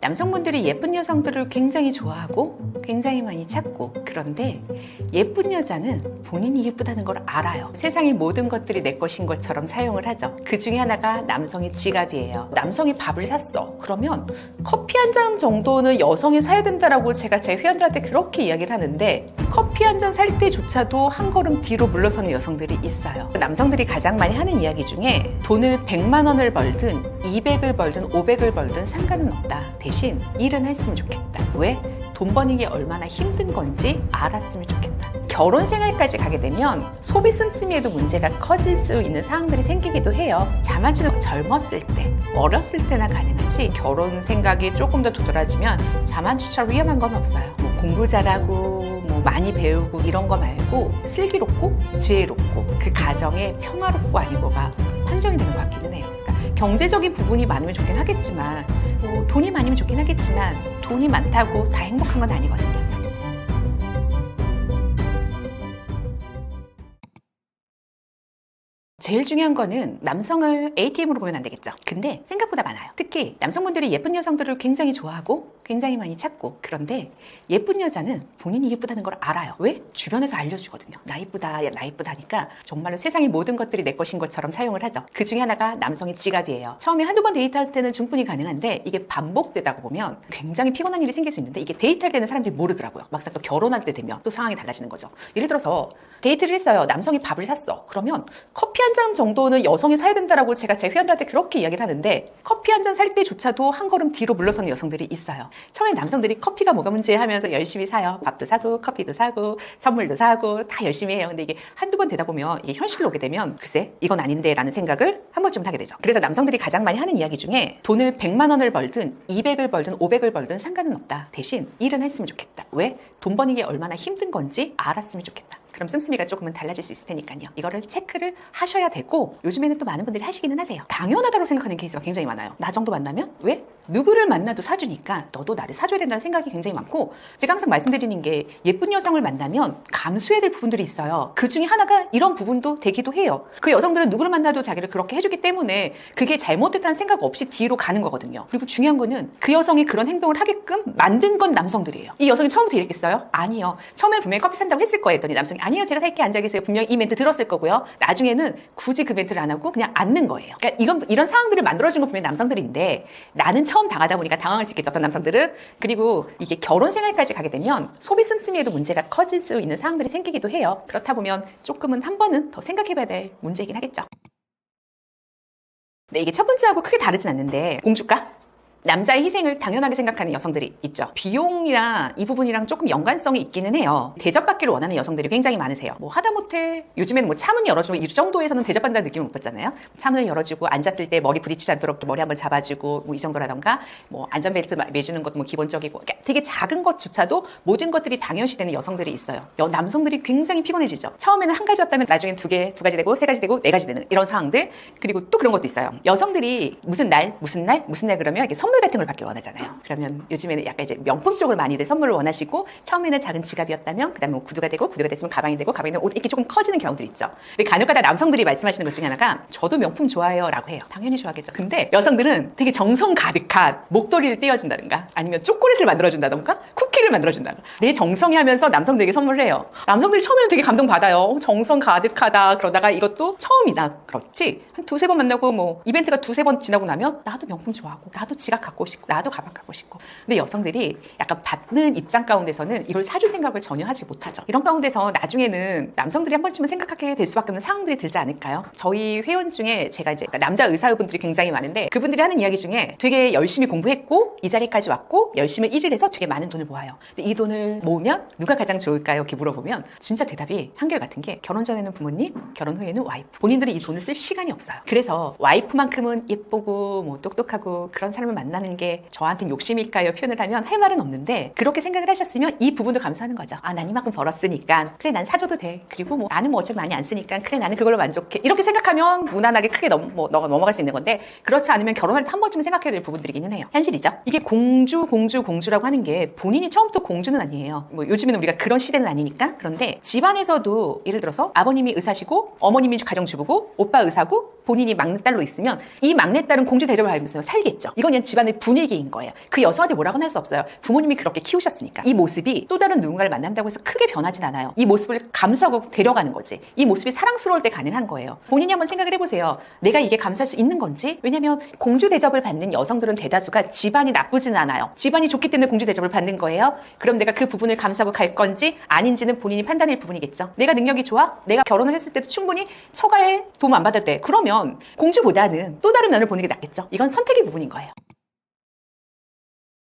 남성분들이 예쁜 여성들을 굉장히 좋아하고 굉장히 많이 찾고, 그런데 예쁜 여자는 본인이 예쁘다는 걸 알아요. 세상의 모든 것들이 내 것인 것처럼 사용을 하죠. 그 중에 하나가 남성의 지갑이에요. 남성이 밥을 샀어. 그러면 커피 한 잔 정도는 여성이 사야 된다라고 제가 제 회원들한테 그렇게 이야기를 하는데, 커피 한 잔 살 때조차도 한 걸음 뒤로 물러서는 여성들이 있어요. 남성들이 가장 많이 하는 이야기 중에 돈을 100만 원을 벌든 200을 벌든 500을 벌든 상관은 없다. 대신 일은 했으면 좋겠다. 왜? 돈 버는 게 얼마나 힘든 건지 알았으면 좋겠다. 결혼 생활까지 가게 되면 소비 씀씀이에도 문제가 커질 수 있는 상황들이 생기기도 해요. 자만추는 젊었을 때, 어렸을 때나 가능하지, 결혼 생각이 조금 더 도드라지면 자만추처럼 위험한 건 없어요. 뭐 공부 잘하고 뭐 많이 배우고 이런 거 말고 슬기롭고 지혜롭고 그 가정에 평화롭고 아니고가 판정이 되는 것 같기는 해요. 그러니까 경제적인 부분이 많으면 좋긴 하겠지만, 뭐 돈이 많으면 좋긴 하겠지만 돈이 많다고 다 행복한 건 아니거든요. 제일 중요한 거는 남성을 ATM으로 보면 안 되겠죠. 근데 생각보다 많아요. 특히 남성분들이 예쁜 여성들을 굉장히 좋아하고 굉장히 많이 찾고, 그런데 예쁜 여자는 본인이 예쁘다는 걸 알아요. 왜? 주변에서 알려주거든요. 나 예쁘다, 야, 나 예쁘다 하니까 정말로 세상의 모든 것들이 내 것인 것처럼 사용을 하죠. 그 중에 하나가 남성의 지갑이에요. 처음에 한두 번 데이트할 때는 충분히 가능한데, 이게 반복되다 보면 굉장히 피곤한 일이 생길 수 있는데, 이게 데이트할 때는 사람들이 모르더라고요. 막상 또 결혼할 때 되면 또 상황이 달라지는 거죠. 예를 들어서 데이트를 했어요. 남성이 밥을 샀어. 그러면 커피 한 잔 정도는 여성이 사야 된다라고 제가 제 회원들한테 그렇게 이야기를 하는데, 커피 한 잔 살 때조차도 한 걸음 뒤로 물러서는 여성들이 있어요. 처음에 남성들이 커피가 뭐가 문제야 하면서 열심히 사요. 밥도 사고 커피도 사고 선물도 사고 다 열심히 해요. 근데 이게 한두 번 되다 보면 이게 현실로 오게 되면 글쎄 이건 아닌데 라는 생각을 한 번쯤 하게 되죠. 그래서 남성들이 가장 많이 하는 이야기 중에 돈을 100만 원을 벌든 200을 벌든 500을 벌든 상관은 없다. 대신 일은 했으면 좋겠다. 왜? 돈 버는 게 얼마나 힘든 건지 알았으면 좋겠다. 그럼 씀씀이가 조금은 달라질 수 있을 테니까요. 이거를 체크를 하셔야 되고, 요즘에는 또 많은 분들이 하시기는 하세요. 당연하다고 생각하는 케이스가 굉장히 많아요. 나 정도 만나면? 왜? 누구를 만나도 사주니까 너도 나를 사줘야 된다는 생각이 굉장히 많고, 제가 항상 말씀드리는 게 예쁜 여성을 만나면 감수해야 될 부분들이 있어요. 그 중에 하나가 이런 부분도 되기도 해요. 그 여성들은 누구를 만나도 자기를 그렇게 해주기 때문에 그게 잘못됐다는 생각 없이 뒤로 가는 거거든요. 그리고 중요한 거는 그 여성이 그런 행동을 하게끔 만든 건 남성들이에요. 이 여성이 처음부터 이랬겠어요? 아니요. 처음에 분명히 커피 산다고 했을 거예요. 했더니 남성이 아니요, 제가 살게 앉아 계세요. 분명히 이 멘트 들었을 거고요. 나중에는 굳이 그 멘트를 안 하고 그냥 앉는 거예요. 그러니까 이런 상황들을 만들어준 건 분명히 남성들인데, 나는 처음 당하다 보니까 당황할 수 있겠죠, 어떤 남성들은. 그리고 이게 결혼 생활까지 가게 되면 소비 씀씀이에도 문제가 커질 수 있는 상황들이 생기기도 해요. 그렇다 보면 조금은 한 번은 더 생각해봐야 될 문제이긴 하겠죠. 네, 이게 첫 번째하고 크게 다르진 않는데, 공주가 남자의 희생을 당연하게 생각하는 여성들이 있죠. 비용이나 이 부분이랑 조금 연관성이 있기는 해요. 대접받기를 원하는 여성들이 굉장히 많으세요. 뭐 하다못해 요즘에는 뭐 차문 열어주고 이 정도에서는 대접받는다는 느낌을 못 받잖아요. 차문을 열어주고 앉았을 때 머리 부딪히지 않도록 머리 한번 잡아주고 뭐 이 정도라던가, 뭐 안전벨트 매주는 것도 뭐 기본적이고, 그러니까 되게 작은 것조차도 모든 것들이 당연시되는 여성들이 있어요. 남성들이 굉장히 피곤해지죠. 처음에는 한 가지였다면 나중엔 두 가지 되고 세 가지 되고 네 가지 되는 이런 상황들. 그리고 또 그런 것도 있어요. 여성들이 무슨 날 그러면 이렇게 선물 같은 걸 받길 원하잖아요. 그러면 요즘에는 약간 이제 명품 쪽을 많이들 선물을 원하시고, 처음에는 작은 지갑이었다면 그다음에 뭐 구두가 되고, 구두가 됐으면 가방이 되고, 가방이 되면 옷, 이렇게 조금 커지는 경우들이 있죠. 근데 간혹가다 남성들이 말씀하시는 것 중에 하나가 저도 명품 좋아해요 라고 해요. 당연히 좋아하겠죠. 근데 여성들은 되게 정성 가득한 목도리를 띄워준다든가, 아니면 초콜릿을 만들어준다든가, 쿠키를 만들어준다든가, 내 정성이 하면서 남성들에게 선물을 해요. 남성들이 처음에는 되게 감동받아요. 정성 가득하다. 그러다가 이것도 처음이다 그렇지, 한 두세 번 만나고 뭐 이벤트가 두세 번 지나고 나면 나도 명품 좋아하고, 나도 지갑 갖고 싶고, 나도 가방 갖고 싶고. 근데 여성들이 약간 받는 입장 가운데서는 이걸 사줄 생각을 전혀 하지 못하죠. 이런 가운데서 나중에는 남성들이 한 번쯤은 생각하게 될 수밖에 없는 상황들이 들지 않을까요? 저희 회원 중에 제가 이제 남자 의사분들이 굉장히 많은데, 그분들이 하는 이야기 중에 되게 열심히 공부했고 이 자리까지 왔고 열심히 일을 해서 되게 많은 돈을 모아요. 근데 이 돈을 모으면 누가 가장 좋을까요? 이렇게 물어보면 진짜 대답이 한결같은 게, 결혼 전에는 부모님, 결혼 후에는 와이프. 본인들이 이 돈을 쓸 시간이 없어요. 그래서 와이프만큼은 예쁘고 뭐 똑똑하고 그런 사람을 만나는 게 저한테는 욕심일까요? 표현을 하면 할 말은 없는데, 그렇게 생각을 하셨으면 이 부분도 감수하는 거죠. 아, 난 이만큼 벌었으니까 그래, 난 사줘도 돼. 그리고 뭐 나는 뭐 어차피 많이 안 쓰니까 그래, 나는 그걸로 만족해. 이렇게 생각하면 무난하게 크게 너가 넘어갈 수 있는 건데, 그렇지 않으면 결혼할 때 한 번쯤 생각해야 될 부분들이기는 해요. 현실이죠. 이게 공주라고 하는 게 본인이 처음부터 공주는 아니에요. 뭐 요즘에는 우리가 그런 시대는 아니니까. 그런데 집안에서도 예를 들어서 아버님이 의사시고 어머님이 가정주부고 오빠 의사고 본인이 막내딸로 있으면 이 막내딸은 공주 대접을 받으면서 살겠죠. 이건 그냥 집안의 분위기인 거예요. 그 여성한테 뭐라고는 할 수 없어요. 부모님이 그렇게 키우셨으니까. 이 모습이 또 다른 누군가를 만난다고 해서 크게 변하진 않아요. 이 모습을 감수하고 데려가는 거지. 이 모습이 사랑스러울 때 가능한 거예요. 본인이 한번 생각을 해보세요. 내가 이게 감수할 수 있는 건지? 왜냐면 공주 대접을 받는 여성들은 대다수가 집안이 나쁘진 않아요. 집안이 좋기 때문에 공주 대접을 받는 거예요. 그럼 내가 그 부분을 감수하고 갈 건지 아닌지는 본인이 판단할 부분이겠죠. 내가 능력이 좋아? 내가 결혼을 했을 때도 충분히 처가에 도움 안 받을 때 그러면 공주보다는 또 다른 면을 보는 게 낫겠죠. 이건 선택의 부분인 거예요.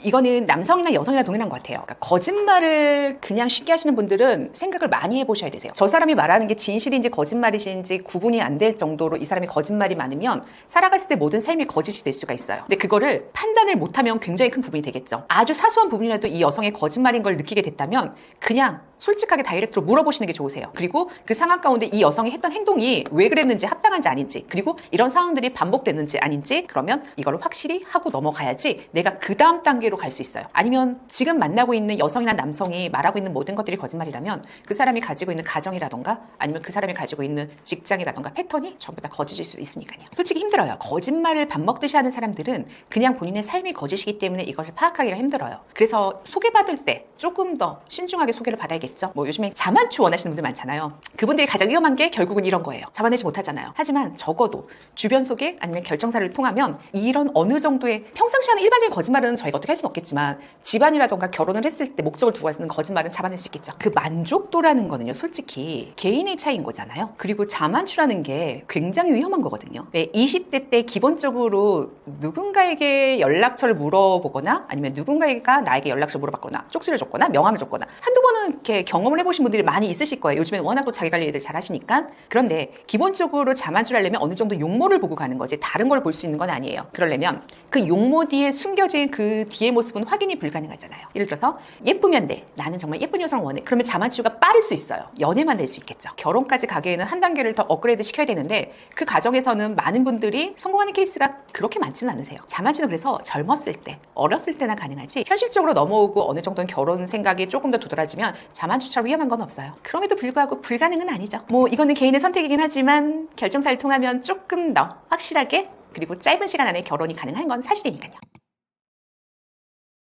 이거는 남성이나 여성이나 동일한 것 같아요. 그러니까 거짓말을 그냥 쉽게 하시는 분들은 생각을 많이 해보셔야 되세요. 저 사람이 말하는 게 진실인지 거짓말이신지 구분이 안 될 정도로 이 사람이 거짓말이 많으면 살아갔을 때 모든 삶이 거짓이 될 수가 있어요. 근데 그거를 판단을 못하면 굉장히 큰 부분이 되겠죠. 아주 사소한 부분이라도 이 여성의 거짓말인 걸 느끼게 됐다면 그냥 솔직하게 다이렉트로 물어보시는 게 좋으세요. 그리고 그 상황 가운데 이 여성이 했던 행동이 왜 그랬는지 합당한지 아닌지, 그리고 이런 상황들이 반복됐는지 아닌지, 그러면 이걸 확실히 하고 넘어가야지 내가 그 다음 단계로 갈 수 있어요. 아니면 지금 만나고 있는 여성이나 남성이 말하고 있는 모든 것들이 거짓말이라면 그 사람이 가지고 있는 가정이라던가 아니면 그 사람이 가지고 있는 직장이라던가 패턴이 전부 다 거짓일 수 있으니까요. 솔직히 힘들어요. 거짓말을 밥 먹듯이 하는 사람들은 그냥 본인의 삶이 거짓이기 때문에 이걸 파악하기가 힘들어요. 그래서 소개받을 때 조금 더 신중하게 소개를 받아야겠죠. 뭐 요즘에 자만추 원하시는 분들 많잖아요. 그분들이 가장 위험한 게 결국은 이런 거예요. 잡아내지 못하잖아요. 하지만 적어도 주변 소개 아니면 결정사를 통하면 이런 어느 정도의 평상시 하는 일반적인 거짓말은 저희가 어떻게 할 수는 없겠지만 집안이라던가 결혼을 했을 때 목적을 두고 하는 거짓말은 잡아낼 수 있겠죠. 그 만족도라는 거는요, 솔직히 개인의 차이인 거잖아요. 그리고 자만추라는 게 굉장히 위험한 거거든요. 왜 20대 때 기본적으로 누군가에게 연락처를 물어보거나 아니면 누군가가 나에게 연락처를 물어봤거나 쪽지를 줬거나 명함을 줬거나 한두 번은 이렇게 경험을 해보신 분들이 많이 있으실 거예요. 요즘에는 워낙 또 자기 관리들 잘 하시니까. 그런데 기본적으로 자만추를 하려면 어느 정도 용모를 보고 가는 거지 다른 걸 볼 수 있는 건 아니에요. 그러려면 그 용모 뒤에 숨겨진 그 뒤의 모습은 확인이 불가능하잖아요. 예를 들어서 예쁘면 돼. 나는 정말 예쁜 여성을 원해. 그러면 자만추가 빠를 수 있어요. 연애만 될 수 있겠죠. 결혼까지 가기에는 한 단계를 더 업그레이드 시켜야 되는데 그 과정에서는 많은 분들이 성공하는 케이스가 그렇게 많지는 않으세요. 자만추는 그래서 젊었을 때, 어렸을 때나 가능하지 현실적으로 넘어오고 어느 정도는 결혼 생각이 조금 더 도드라지면 자만추처럼 위험한 건 없어요. 그럼에도 불구하고 불가능은 아니죠. 뭐 이거는 개인의 선택이긴 하지만 결정사를 통하면 조금 더 확실하게 그리고 짧은 시간 안에 결혼이 가능한 건 사실이니까요.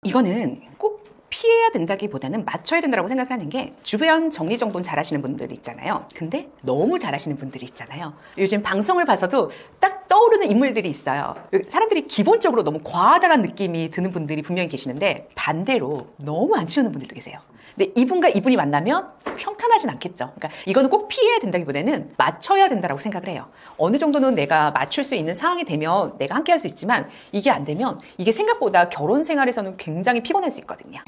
이거는 꼭 피해야 된다기보다는 맞춰야 된다고 생각을 하는 게 주변 정리정돈 잘하시는 분들 있잖아요. 근데 너무 잘하시는 분들이 있잖아요. 요즘 방송을 봐서도 딱 떠오르는 인물들이 있어요. 사람들이 기본적으로 너무 과하다는 느낌이 드는 분들이 분명히 계시는데 반대로 너무 안 치우는 분들도 계세요. 근데 이분과 이분이 만나면 평탄하진 않겠죠. 그러니까 이거는 꼭 피해야 된다기보다는 맞춰야 된다고 생각을 해요. 어느 정도는 내가 맞출 수 있는 상황이 되면 내가 함께 할 수 있지만 이게 안 되면 이게 생각보다 결혼 생활에서는 굉장히 피곤할 수 있거든요.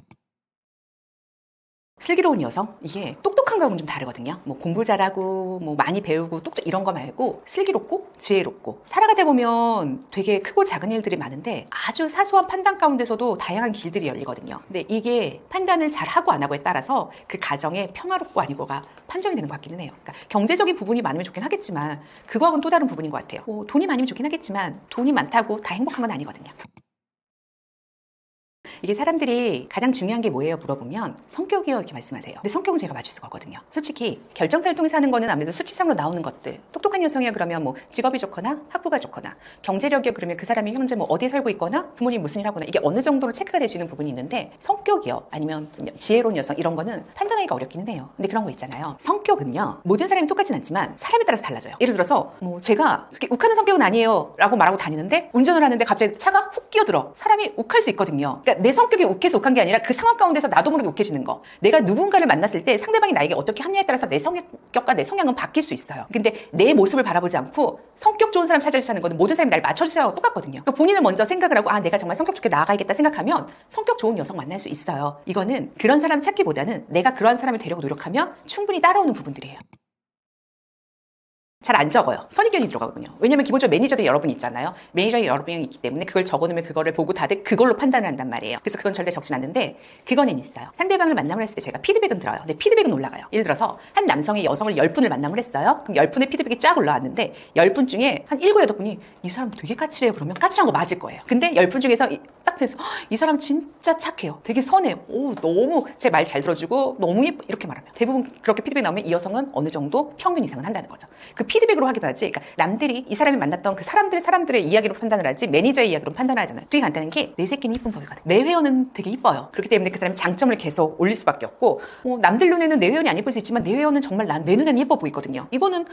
슬기로운 여성? 이게 똑똑한 거하고는 좀 다르거든요. 뭐 공부 잘하고 뭐 많이 배우고 똑똑 이런 거 말고 슬기롭고 지혜롭고 살아가다 보면 되게 크고 작은 일들이 많은데 아주 사소한 판단 가운데서도 다양한 길들이 열리거든요. 근데 이게 판단을 잘하고 안 하고에 따라서 그 가정의 평화롭고 아니고가 판정이 되는 것 같기는 해요. 그러니까 경제적인 부분이 많으면 좋긴 하겠지만 그거하고는 또 다른 부분인 것 같아요. 뭐 돈이 많으면 좋긴 하겠지만 돈이 많다고 다 행복한 건 아니거든요. 이게 사람들이 가장 중요한 게 뭐예요? 물어보면 성격이요 이렇게 말씀하세요. 근데 성격은 제가 맞출 수가 없거든요. 솔직히 결정사를 통해서 하는 거는 아무래도 수치상으로 나오는 것들. 똑똑한 여성이야 그러면 뭐 직업이 좋거나 학부가 좋거나 경제력이요 그러면 그 사람이 현재 뭐 어디에 살고 있거나 부모님 무슨 일 하거나 이게 어느 정도로 체크가 될 수 있는 부분이 있는데 성격이요 아니면 지혜로운 여성 이런 거는 판단하기가 어렵기는 해요. 근데 그런 거 있잖아요. 성격은요 모든 사람이 똑같진 않지만 사람에 따라서 달라져요. 예를 들어서 뭐 제가 그렇게 욱하는 성격은 아니에요 라고 말하고 다니는데 운전을 하는데 갑자기 차가 훅 끼어들어. 사람이 욱할 수 있거든요. 그러니까 내 성격이 욱해서 욱한 게 아니라 그 상황 가운데서 나도 모르게 욱해지는 거. 내가 누군가를 만났을 때 상대방이 나에게 어떻게 하느냐에 따라서 내 성격과 내 성향은 바뀔 수 있어요. 근데 내 모습을 바라보지 않고 성격 좋은 사람 찾아주셔야 하는 거는 모든 사람이 날 맞춰주세요 하고 똑같거든요. 그러니까 본인을 먼저 생각을 하고 아 내가 정말 성격 좋게 나아가야겠다 생각하면 성격 좋은 여성 만날 수 있어요. 이거는 그런 사람 찾기보다는 내가 그런 사람을 되려고 노력하면 충분히 따라오는 부분들이에요. 잘 안 적어요. 선입견이 들어가거든요. 왜냐면 기본적으로 매니저들이 여러분 있잖아요. 매니저가 여러 명이 있기 때문에 그걸 적어놓으면 그거를 보고 다들 그걸로 판단을 한단 말이에요. 그래서 그건 절대 적진 않는데 그거는 있어요. 상대방을 만남을 했을 때 제가 피드백은 들어요. 근데 피드백은 올라가요. 예를 들어서 한 남성이 여성을 10분을 만남을 했어요. 그럼 10분의 피드백이 쫙 올라왔는데 10분 중에 한 7, 8분이 이 사람 되게 까칠해요. 그러면 까칠한 거 맞을 거예요. 근데 10분 중에서 딱 그래서 이 사람 진짜 착해요. 되게 선해요. 오, 너무 제 말 잘 들어주고 너무 예뻐. 이렇게 말하면 대부분 그렇게 피드백 나오면 이 여성은 어느 정도 평균 이상은 한다는 거죠. 그 피드백으로 하기도 하지. 그러니까 남들이 이 사람이 만났던 그 사람들의 이야기로 판단을 하지 매니저의 이야기로 판단을 하잖아요. 되게 간단한 게 내 새끼는 이쁜 법이거든. 내 회원은 되게 이뻐요. 그렇기 때문에 그 사람이 장점을 계속 올릴 수밖에 없고 남들 눈에는 내 회원이 안 이쁠 수 있지만 내 회원은 정말 내 눈에는 예뻐 보이거든요. 이거는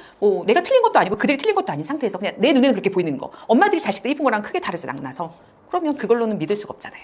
내가 틀린 것도 아니고 그들이 틀린 것도 아닌 상태에서 그냥 내 눈에는 그렇게 보이는 거. 엄마들이 자식들 이쁜 거랑 크게 다르지 않아서 그러면 그걸로는 믿을 수가 없잖아요.